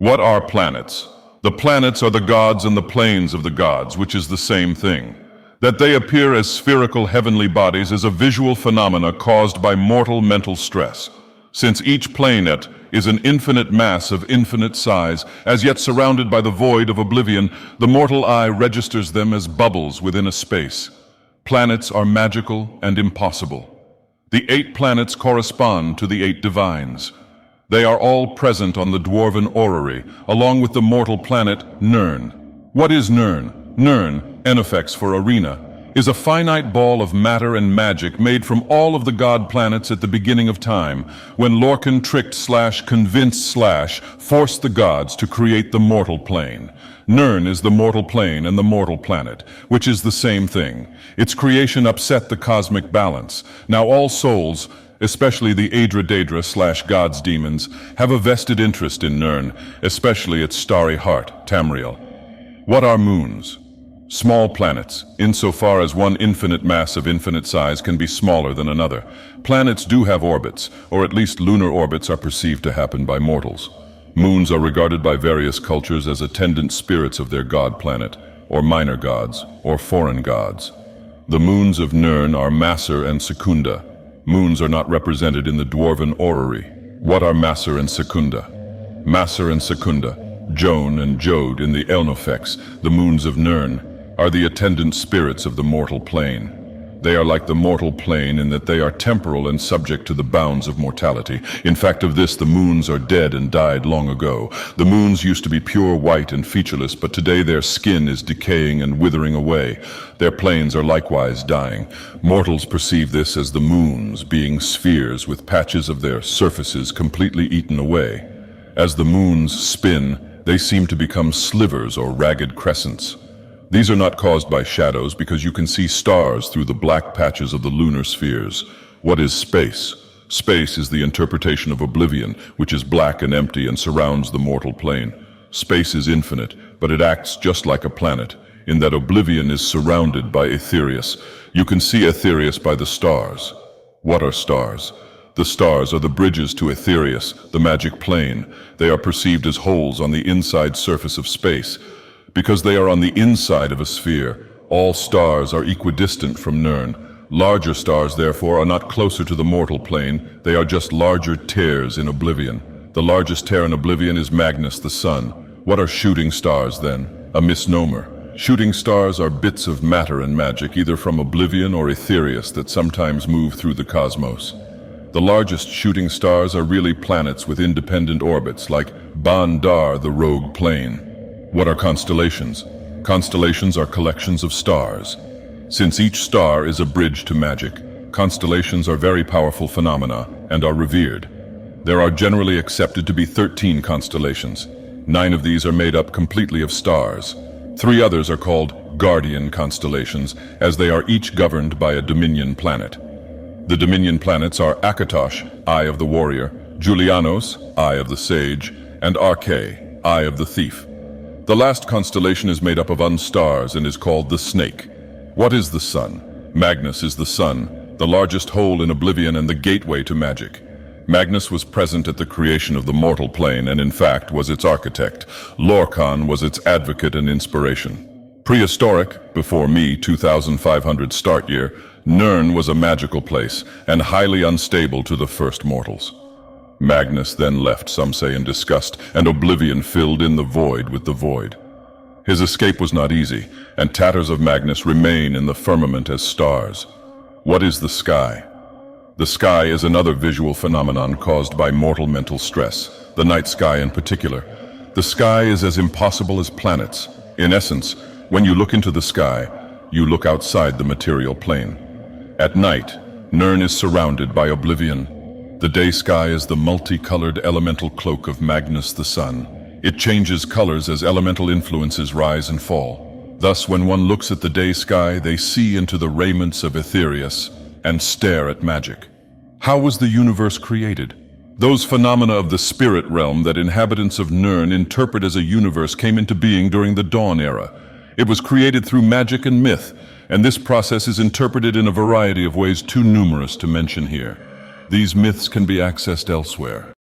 What are planets? The planets are the gods and the planes of the gods, which is the same thing. That they appear as spherical heavenly bodies is a visual phenomena caused by mortal mental stress. Since each planet is an infinite mass of infinite size, as yet surrounded by the void of oblivion, the mortal eye registers them as bubbles within a space. Planets are magical and impossible. The 8 planets correspond to the 8 divines. They are all present on the dwarven orrery, along with the mortal planet Nirn. What is Nirn? Nirn, Enofex for arena, is a finite ball of matter and magic made from all of the god planets at the beginning of time, when Lorcan tricked/convinced/forced the gods to create the mortal plane. Nirn is the mortal plane and the mortal planet, which is the same thing. Its creation upset the cosmic balance. Now all souls, especially the Adra/gods demons, have a vested interest in Nirn, especially its starry heart, Tamriel. What are moons? Small planets, insofar as one infinite mass of infinite size can be smaller than another. Planets do have orbits, or at least lunar orbits are perceived to happen by mortals. Moons are regarded by various cultures as attendant spirits of their god planet, or minor gods, or foreign gods. The moons of Nirn are Masser and Secunda. Moons are not represented in the dwarven orrery. What are Masser and Secunda? Masser and Secunda, Joan and Jode in the Elnofex, the moons of Nirn, are the attendant spirits of the mortal plane. They are like the mortal plane in that they are temporal and subject to the bounds of mortality. In fact, of this, the moons are dead and died long ago. The moons used to be pure white and featureless, but today their skin is decaying and withering away. Their planes are likewise dying. Mortals perceive this as the moons being spheres with patches of their surfaces completely eaten away. As the moons spin, they seem to become slivers or ragged crescents. These are not caused by shadows because you can see stars through the black patches of the lunar spheres. What is space? Space is the interpretation of oblivion, which is black and empty and surrounds the mortal plane. Space is infinite, but it acts just like a planet, in that oblivion is surrounded by Aetherius. You can see Aetherius by the stars. What are stars? The stars are the bridges to Aetherius, the magic plane. They are perceived as holes on the inside surface of space. Because they are on the inside of a sphere, all stars are equidistant from Nirn. Larger stars, therefore, are not closer to the mortal plane, they are just larger tears in oblivion. The largest tear in oblivion is Magnus, the sun. What are shooting stars, then? A misnomer. Shooting stars are bits of matter and magic, either from oblivion or Aetherius, that sometimes move through the cosmos. The largest shooting stars are really planets with independent orbits, like Bandar, the rogue plane. What are constellations? Constellations are collections of stars. Since each star is a bridge to magic, constellations are very powerful phenomena and are revered. There are generally accepted to be 13 constellations. 9 of these are made up completely of stars. 3 others are called guardian constellations, as they are each governed by a dominion planet. The dominion planets are Akatosh, Eye of the Warrior, Julianos, Eye of the Sage, and Arche, Eye of the Thief. The last constellation is made up of unstars and is called the Snake. What is the sun? Magnus is the sun, the largest hole in oblivion and the gateway to magic. Magnus was present at the creation of the mortal plane and in fact was its architect. Lorcan was its advocate and inspiration. Prehistoric, before me, 2500 start year, Nirn was a magical place and highly unstable to the first mortals. Magnus then left, some say in disgust, and oblivion filled in the void with the void. His escape was not easy, and tatters of Magnus remain in the firmament as stars. What is the sky? The sky is another visual phenomenon caused by mortal mental stress, the night sky in particular. The sky is as impossible as planets. In essence, when you look into the sky, you look outside the material plane. At night, Nirn is surrounded by oblivion. The day sky is the multicolored elemental cloak of Magnus the sun. It changes colors as elemental influences rise and fall. Thus, when one looks at the day sky, they see into the raiments of Aetherius and stare at magic. How was the universe created? Those phenomena of the spirit realm that inhabitants of Nirn interpret as a universe came into being during the Dawn era. It was created through magic and myth, and this process is interpreted in a variety of ways too numerous to mention here. These myths can be accessed elsewhere.